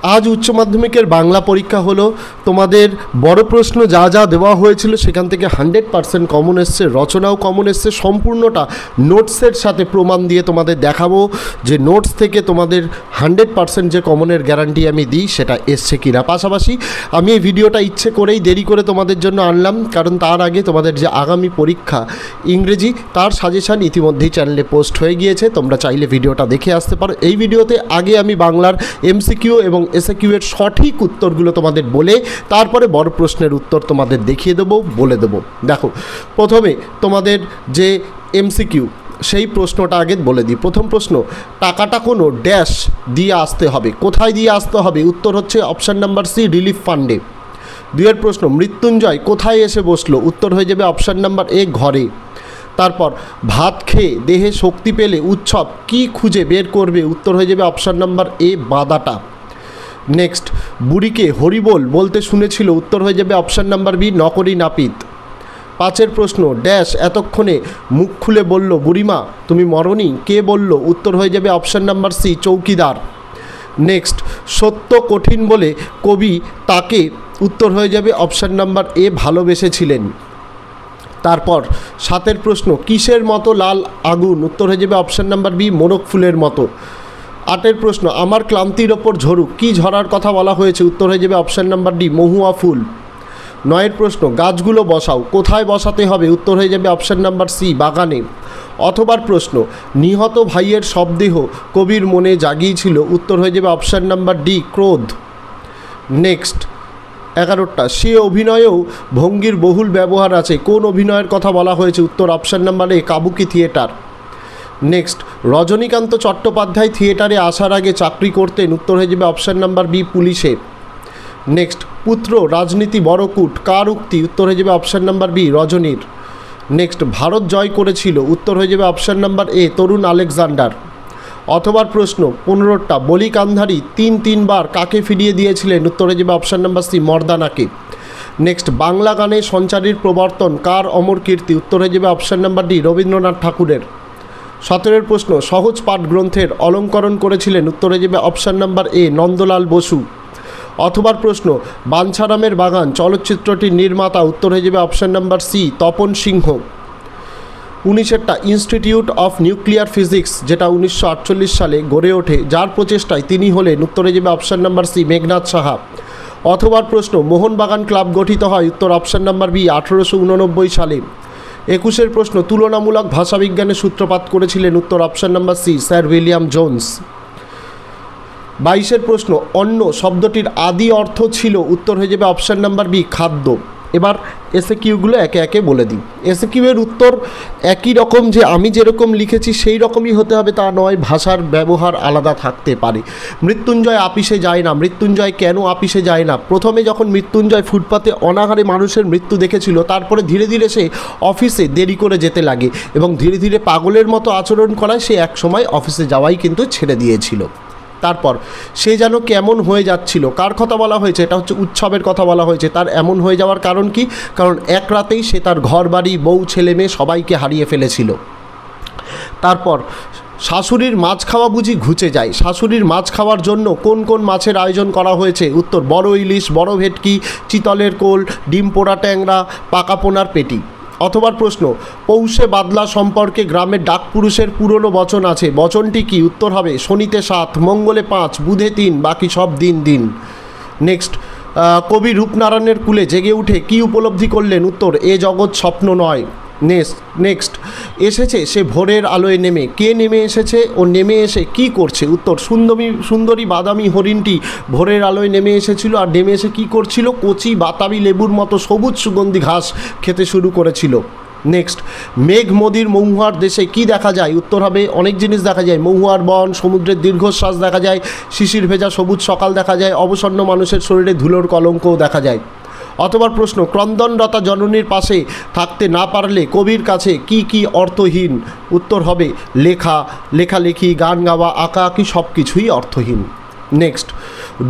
আজ উচ্চ মাধ্যমিকের বাংলা পরীক্ষা হলো। তোমাদের বড় প্রশ্ন যা যা দেওয়া হয়েছিল সেখান থেকে 100% কমন এসছে, রচনাও কমন এসছে। সম্পূর্ণটা নোটসের সাথে প্রমাণ দিয়ে তোমাদের দেখাবো যে নোটস থেকে তোমাদের 100% যে কমনের গ্যারান্টি আমি দিই সেটা এসছে কিনা। পাশাপাশি আমি এই ভিডিওটা ইচ্ছে করেই দেরি করে তোমাদের জন্য আনলাম, কারণ তার আগে তোমাদের যে আগামী পরীক্ষা ইংরেজি তার সাজেশান ইতিমধ্যেই চ্যানেলে পোস্ট হয়ে গিয়েছে, তোমরা চাইলে ভিডিওটা দেখে আসতে পারো। এই ভিডিওতে আগে আমি বাংলার এমসিকিউ এবং এসএকিউ এর সঠিক উত্তরগুলো তোমাদের বলে তারপরে বড় প্রশ্নের উত্তর তোমাদের দেখিয়ে দেবো, বলে দেবো। দেখো, প্রথমে তোমাদের যে এমসিকিউ সেই প্রশ্নটা আগে বলে দিই। প্রথম প্রশ্ন, টাকাটা কোনো ড্যাশ দিয়ে আসতে হবে, কোথায় দিয়ে আসতে হবে? উত্তর হচ্ছে অপশান নাম্বার সি, রিলিফ ফান্ডে। দুইয়ের প্রশ্ন, মৃত্যুঞ্জয় কোথায় এসে বসলো? উত্তর হয়ে যাবে অপশান নাম্বার এ, ঘরে। তারপর ভাত খেয়ে দেহে শক্তি পেলে উৎসব কি খুঁজে বের করবে? উত্তর হয়ে যাবে অপশান নাম্বার এ, বাদাটা। নেক্সট, বুড়িকে হরিবোল বলতে শুনেছিল? উত্তর হয়ে যাবে অপশান নাম্বার বি, নকরি নাপিত। পাঁচের প্রশ্ন, ড্যাশ এতক্ষণে মুখ খুলে বলল বুড়িমা তুমি মরনি, কে বলল? উত্তর হয়ে যাবে অপশান নাম্বার সি, চৌকিদার। নেক্সট, সত্য কঠিন বলে কবি তাকে? উত্তর হয়ে যাবে অপশান নাম্বার এ, ভালোবেসেছিলেন। তারপর সাতের প্রশ্ন, কিসের মতো লাল আগুন? উত্তর হয়ে যাবে অপশান নাম্বার বি, মোরগ ফুলের মতো। আটের প্রশ্ন, আমার ক্লান্তির ওপর ঝরুক, কী ঝরার কথা বলা হয়েছে? উত্তর হয়ে যাবে অপশান নাম্বার ডি, মহুয়া ফুল। নয়ের প্রশ্ন, গাছগুলো বসাও, কোথায় বসাতে হবে? উত্তর হয়ে যাবে অপশান নাম্বার সি, বাগানে। অথবার প্রশ্ন, নিহত ভাইয়ের শবদেহ কবির মনে জাগিয়েছিল? উত্তর হয়ে যাবে অপশান নাম্বার ডি, ক্রোধ। নেক্সট 11টা, সে অভিনয়েও ভঙ্গির বহুল ব্যবহার আছে, কোন অভিনয়ের কথা বলা হয়েছে? উত্তর option number A, Kabuki theatre. Next, Rajanikanta Chattopadhyay থিয়েটারে আসার আগে চাকরি করতেন? উত্তর হয়ে যাবে অপশান নাম্বার বি, পুলিশে। নেক্সট, পুত্র রাজনীতি বড়কুট কার উক্তি? উত্তর হয়ে যাবে অপশান নাম্বার বি, রজনীর। নেক্সট, ভারত জয় করেছিল? উত্তর হয়ে যাবে অপশান নাম্বার এ, তরুণ আলেকজান্ডার। অথবা প্রশ্ন 15টা, বলি কান্ধারী তিনবার কাকে ফিরিয়ে দিয়েছিলেন? উত্তর হয়ে যাবে অপশান নাম্বার সি, মর্দানাকে। নেক্সট, বাংলা গানে সঞ্চারীর প্রবর্তন কার অমর কীর্তি? উত্তর হয়ে যাবে অপশান নাম্বার ডি, রবীন্দ্রনাথ ঠাকুরের। 17 প্রশ্ন, সহজ পাঠ গ্রন্থের অলঙ্করণ করেছিলেন? উত্তর হয়ে যাবে option number A, Nandalal Basu. অথবা প্রশ্ন, বাঞ্ছারামের বাগান চলচ্চিত্রটির নির্মাতা? উত্তর হয়ে যাবে option number C, Tapan Sinha. 19টা, ইনস্টিটিউট অফ নিউক্লিয়ার ফিজিক্স যেটা 1948 সালে গড়ে ওঠে, যার প্রচেষ্টায় তিনি হলেন? উত্তর হয়ে যাবে option number C, Meghnad Saha. অথবা প্রশ্ন, মোহনবাগান ক্লাব গঠিত হয়? উত্তর অপশান নাম্বার বি, 1889 সালে। 21 প্রশ্ন, তুলনামূলক ভাষাবিজ্ঞানের সূত্রপাত করেছিলেন? উত্তর option number C, sir William Jones. 22 প্রশ্ন, অন্ন শব্দটির আদি অর্থ ছিল? উত্তর হয়ে যাবে অপশান নাম্বার বি, খাদ্য। এবার এসএকিউগুলো একে একে বলে দিই। এসএকিউ এর উত্তর একই রকম, যে আমি যেরকম লিখেছি সেই রকমই হতে হবে তা নয়, ভাষার ব্যবহার আলাদা থাকতে পারে। মৃত্যুঞ্জয় আপিসে যায় না, মৃত্যুঞ্জয় কেন আপিসে যায় না? প্রথমে যখন মৃত্যুঞ্জয় ফুটপাতে অনাহারে মানুষের মৃত্যু দেখেছিল, তারপরে ধীরে ধীরে সে অফিসে দেরি করে যেতে লাগে এবং ধীরে ধীরে পাগলের মতো আচরণ করায় সে একসময় অফিসে যাওয়াই কিন্তু ছেড়ে দিয়েছিল। তারপর সে যেন কেমন হয়ে যাচ্ছিল, কার কথা বলা হয়েছে? এটা হচ্ছে উৎসবের কথা বলা হয়েছে। তার এমন হয়ে যাওয়ার কারণ কি? কারণ এক রাতেই সে তার ঘর বাড়ি, বউ, ছেলে মেয়ে সবাইকে হারিয়ে ফেলেছিল। তারপর শাশুড়ির মাছ খাওয়া বুঝি ঘুচে যায়, শাশুড়ির মাছ খাওয়ার জন্য কোন কোন মাছের আয়োজন করা হয়েছে? উত্তর বড় ইলিশ, বড় ভেটকি, চিতলের কোল, ডিম পোড়া ট্যাংরা, পাকা পোনার পেটি। অথবা প্রশ্ন, পৌষে বাদলা সম্পর্কে গ্রামের ডাকপুরুষের পুরনো বচন আছে, বচনটি কি? উত্তর হবে শনিতে 7, মঙ্গলে 5, বুধে 3, বাকি সব দিন দিন। নেক্সট, কবি রূপনারায়ণের কুলে জেগে উঠে কি উপলব্ধি করলেন? উত্তর এ জগৎ স্বপ্ন নয়। নেক্সট, এসেছে সে ভোরের আলোয় নেমে, কে নেমে এসেছে ও নেমে এসে কি করছে? উত্তর সুন্দরী বাদামি হরিণটি ভোরের আলোয় নেমে এসেছিল, আর নেমে এসে কী করছিল? কচি বাতাবি লেবুর মতো সবুজ সুগন্ধি ঘাস খেতে শুরু করেছিল। নেক্সট, মেঘ মদির মহুয়ার দেশে কি দেখা যায়? উত্তর হবে অনেক জিনিস দেখা যায়, মহুয়ার বন, সমুদ্রের দীর্ঘশ্বাস দেখা যায়, শিশির ভেজা সবুজ সকাল দেখা যায়, অবসন্ন মানুষের শরীরে ধুলোর কলঙ্কও দেখা যায়। অথবা প্রশ্ন, ক্রন্দনরতা জননীর পাশে থাকতে না পারলে কবির কাছে কি কি অর্থহীন? উত্তর হবে লেখালেখি, গান গাওয়া, আঁকা আঁকি সব কিছুই অর্থহীন। নেক্সট,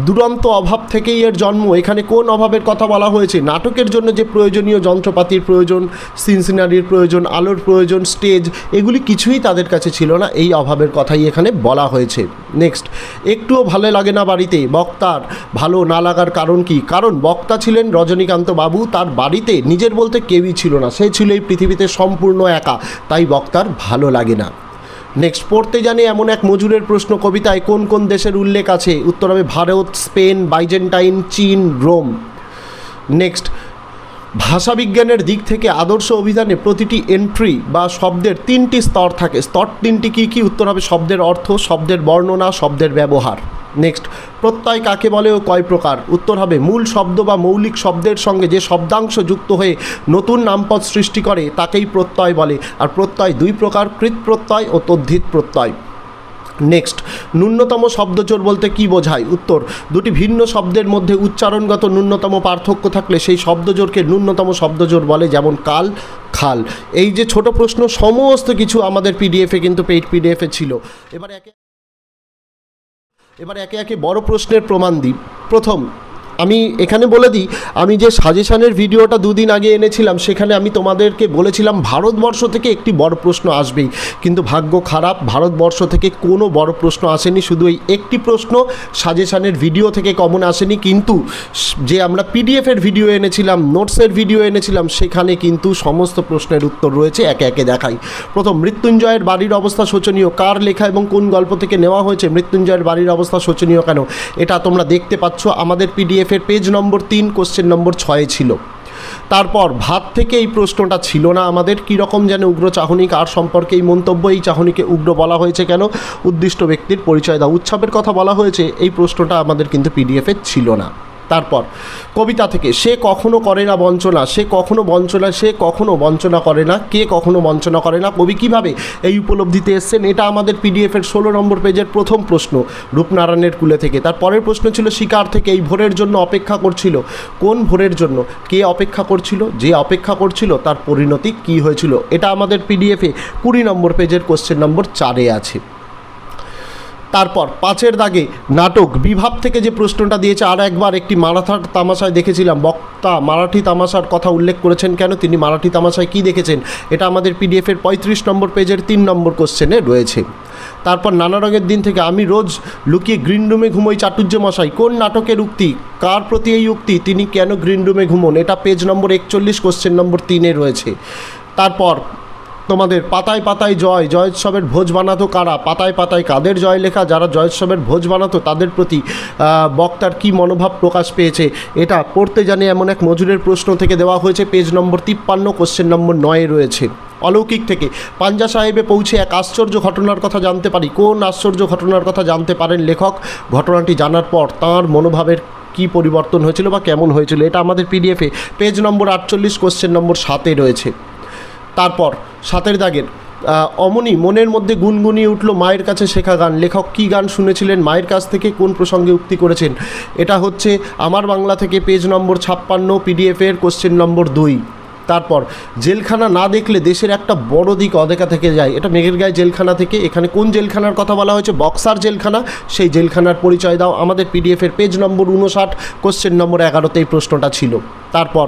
দুরন্ত অভাব থেকেই এর জন্ম। এখানে কোন অভাবের কথা বলা হয়েছে? নাটকের জন্য যে প্রয়োজনীয় যন্ত্রপাতির প্রয়োজন, সিন সিনারির প্রয়োজন, আলোর প্রয়োজন, স্টেজ, এগুলি কিছুই তাদের কাছে ছিল না, এই অভাবের কথাই এখানে বলা হয়েছে। নেক্সট, একটুও ভালো লাগে না বাড়িতে, বক্তার ভালো না লাগার কারণ কি? কারণ বক্তা ছিলেন রজনীকান্ত বাবু, তার বাড়িতে নিজের বলতে কেউই ছিল না, সে ছিল এই পৃথিবীতে সম্পূর্ণ একা, তাই বক্তার ভালো লাগে না। নেক্সট, পড়তে জানি এমন এক মজুরের প্রশ্ন কবিতায় কোন কোন দেশের উল্লেখ আছে? উত্তর হবে ভারত, স্পেন, বাইজেন্টাইন, চীন, রোম। নেক্সট, ভাষাবিজ্ঞানের দিক থেকে আদর্শ অভিধানে প্রতিটি এন্ট্রি বা শব্দের 3টি স্তর থাকে। স্তর 3টি কী কী? উত্তর হবে শব্দের অর্থ, শব্দের বর্ণনা, শব্দের ব্যবহার। নেক্সট, প্রত্যয় কাকে বলে ও কয় প্রকার? উত্তর হবে মূল শব্দ বা মৌলিক শব্দের সঙ্গে যে শব্দাংশ যুক্ত হয়ে নতুন নামপদ সৃষ্টি করে তাকেই প্রত্যয় বলে। আর প্রত্যয় 2 প্রকার, কৃৎ প্রত্যয় ও তদ্ধিত প্রত্যয়। নেক্সট, ন্যূনতম শব্দজোড় বলতে কি বোঝায়? উত্তর, দুটি ভিন্ন শব্দের মধ্যে উচ্চারণগত ন্যূনতম পার্থক্য থাকলে সেই শব্দজোড়কে ন্যূনতম শব্দজোড় বলে, যেমন কাল, খাল। এই যে ছোট প্রশ্ন সমস্ত কিছু আমাদের পিডিএফে কিন্তু পেইড পিডিএফে ছিল। এবার একে একে বড় প্রশ্নের প্রমাণ দিই। প্রথম, আমি এখানে বলে দিই, আমি যে সাজেশানের ভিডিওটা 2 দিন আগে এনেছিলাম সেখানে আমি তোমাদেরকে বলেছিলাম ভারতবর্ষ থেকে একটি বড় প্রশ্ন আসবেই, কিন্তু ভাগ্য খারাপ, ভারতবর্ষ থেকে কোনো বড় প্রশ্ন আসেনি। শুধু এই একটি প্রশ্ন সাজেশানের ভিডিও থেকে কমন আসেনি, কিন্তু যে আমরা পিডিএফের ভিডিও এনেছিলাম, নোটসের ভিডিও এনেছিলাম, সেখানে কিন্তু সমস্ত প্রশ্নের উত্তর রয়েছে। একে একে দেখাই। প্রথম, মৃত্যুঞ্জয়ের বাড়ির অবস্থা শোচনীয়, কার লেখা এবং কোন গল্প থেকে নেওয়া হয়েছে? মৃত্যুঞ্জয়ের বাড়ির অবস্থা শোচনীয় কেন? এটা তোমরা দেখতে পাচ্ছ আমাদের পিডিএফ পেজ নম্বর 3 কোশ্চেন নম্বর 6 ছিল। তারপর ভাত থেকে এই প্রশ্নটা ছিল না আমাদের। কীরকম যেন উগ্র চাহনি, কার সম্পর্কে এই মন্তব্য? এই চাহনিকে উগ্র বলা হয়েছে কেন? উদ্দিষ্ট ব্যক্তির পরিচয় দাও। উৎসবের কথা বলা হয়েছে, এই প্রশ্নটা আমাদের কিন্তু পিডিএফে ছিল না। তারপর কবিতা থেকে, সে কখনো করে না বঞ্চনা, সে কখনো বঞ্চনা করে না, কে কখনো বঞ্চনা করে না, কবি কীভাবে এই উপলব্ধিতে এসছেন? এটা আমাদের পিডিএফের 16 নম্বর পেজের প্রথম প্রশ্ন, রূপনারায়ণের কুলে থেকে। তার পরের প্রশ্ন ছিল শিকার থেকে, এই ভোরের জন্য অপেক্ষা করছিল, কোন ভোরের জন্য? কে অপেক্ষা করছিল? যে অপেক্ষা করছিল তার পরিণতি কী হয়েছিল? এটা আমাদের পিডিএফে 20 নম্বর পেজের কোশ্চেন নম্বর 4-এ আছে। তারপর 5-এর দাগে নাটক বিভাব থেকে যে প্রশ্নটা দিয়েছে, আর একবার একটি মারাঠার তামাশায় দেখেছিলাম, বক্তা মারাঠি তামাশার কথা উল্লেখ করেছেন কেন? তিনি মারাঠি তামাশায় কী দেখেছেন? এটা আমাদের পিডিএফের 35 নম্বর পেজের 3 নম্বর কোশ্চেনে রয়েছে। তারপর নানা রঙের দিন থেকে, আমি রোজ লুকিয়ে গ্রিন রুমে ঘুমোই চাটুর্য মশাই, কোন নাটকের উক্তি? কার প্রতি এই উক্তি? তিনি কেন গ্রিন রুমে ঘুমোন? এটা পেজ নম্বর 41 কোশ্চেন নম্বর 3-এ রয়েছে। তারপর তোমাদের পাতায় পাতায় জয়োৎসবের ভোজ বানাতো কারা? পাতায় পাতায় কাদের জয় লেখা? যারা জয়োৎসবের ভোজ বানাতো তাদের প্রতি বক্তার কী মনোভাব প্রকাশ পেয়েছে? এটা পড়তে জানি এমন এক মজুরের প্রশ্ন থেকে দেওয়া হয়েছে, পেজ নম্বর 53 কোশ্চেন নম্বর 9-এ রয়েছে। অলৌকিক থেকে, পাঞ্জা সাহেবে পৌঁছে এক আশ্চর্য ঘটনার কথা জানতে পারি, কোন আশ্চর্য ঘটনার কথা জানতে পারেন লেখক? ঘটনাটি জানার পর তাঁর মনোভাবের কী পরিবর্তন হয়েছিল বা কেমন হয়েছিল? এটা আমাদের পিডিএফে পেজ নম্বর 48 কোশ্চেন নম্বর 7-এ রয়েছে। তারপর 7-এর দাগের, অমনি মনের মধ্যে গুনগুনিয়ে উঠল মায়ের কাছে শেখা গান, লেখক কী গান শুনেছিলেন মায়ের কাছ থেকে? কোন প্রসঙ্গে উক্তি করেছেন? এটা হচ্ছে আমার বাংলা থেকে পেজ নম্বর 56 পিডিএফের কোশ্চেন নম্বর 2। তারপর জেলখানা না দেখলে দেশের একটা বড় দিক অদেখা থেকে যায়, এটা মেঘের গায়ে জেলখানা থেকে। এখানে কোন জেলখানার কথা বলা হয়েছে? বক্সার জেলখানা। সেই জেলখানার পরিচয় দাও। আমাদের পিডিএফের পেজ নম্বর 59 কোশ্চেন নম্বর 11-তে এই প্রশ্নটা ছিল। তারপর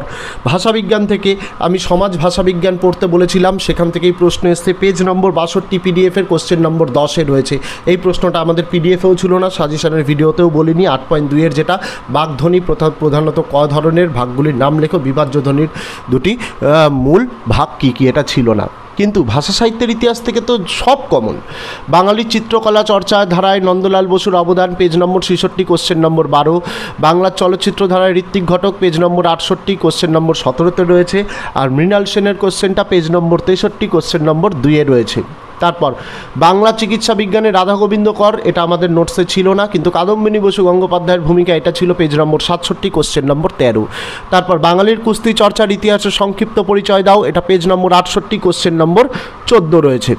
ভাষাবিজ্ঞান থেকে, আমি সমাজ ভাষাবিজ্ঞান পড়তে বলেছিলাম, সেখান থেকেই প্রশ্ন এসছে, পেজ নম্বর 62 পিডিএফের কোশ্চেন নম্বর 10-এ রয়েছে। এই প্রশ্নটা আমাদের পিডিএফেও ছিল না, সাজেশনের ভিডিওতেও বলিনি। 8.2-এর যেটা বাগধ্বনি, প্রধানত ক ধরনের, ভাগগুলির নাম লেখো, বিভাজ্য ধ্বনির 2টি মূল ভাগ কী কী, এটা ছিল না। কিন্তু ভাষা সাহিত্যের ইতিহাস থেকে তো সব কমন। বাঙালির চিত্রকলা চর্চায় ধারায় নন্দলাল বসুর অবদান, পেজ নম্বর 66 কোশ্চেন নম্বর 12। বাংলার চলচ্চিত্র ধারায় ঋত্বিক ঘটক, পেজ নম্বর 68 কোশ্চেন নম্বর 17-তে রয়েছে। আর মৃণাল সেনের কোশ্চেনটা পেজ নম্বর 63 কোশ্চেন নম্বর 2-এ রয়েছে। তারপর বাংলা চিকিৎসা বিজ্ঞানে রাধা গোবিন্দ কর, এটা আমাদের নোটসে ছিল না, কিন্তু কাদম্বিনী বসু গঙ্গোপাধ্যায়ের ভূমিকা, এটা ছিল পেজ নম্বর 67 কোশ্চেন নম্বর 13। তারপর বাঙালির কুস্তি চর্চার ইতিহাসের সংক্ষিপ্ত পরিচয় দাও, এটা পেজ নম্বর 68 কোশ্চেন নম্বর 14 রয়েছে।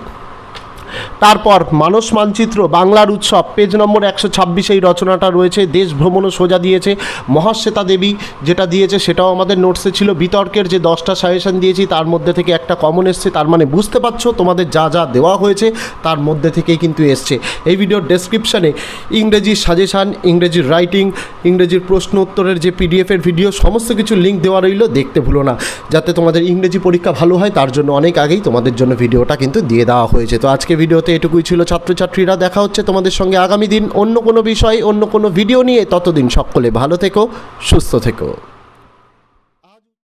তারপর মানস মানচিত্র বাংলার উৎসব পেজ নম্বর 126 এই রচনাটা রয়েছে। দেশ ভ্রমণও সোজা দিয়েছে। মহাশ্বেতা দেবী যেটা দিয়েছে সেটাও আমাদের নোটসে ছিল। বিতর্কের যে 10টা সাজেশন দিয়েছি তার মধ্যে থেকে একটা কমন এসছে, তার মানে বুঝতে পারছো তোমাদের যা যা দেওয়া হয়েছে তার মধ্যে থেকেই কিন্তু এসছে। এই ভিডিওর ডেসক্রিপশানে ইংরেজি সাজেশান, ইংরেজির রাইটিং, ইংরেজির প্রশ্ন উত্তরের যে পিডিএফের ভিডিও সমস্ত কিছু লিঙ্ক দেওয়া রইল, দেখতে ভুলো না। যাতে তোমাদের ইংরেজি পরীক্ষা ভালো হয় তার জন্য অনেক আগেই তোমাদের জন্য ভিডিওটা কিন্তু দিয়ে দেওয়া হয়েছে। তো আজকে ভিডিওতে এটুকুই ছিল ছাত্রছাত্রীরা। দেখা হচ্ছে তোমাদের সঙ্গে আগামী দিন অন্য কোনো বিষয়, অন্য কোনো ভিডিও নিয়ে। ততদিন সকলে ভালো থেকো, সুস্থ থেকো।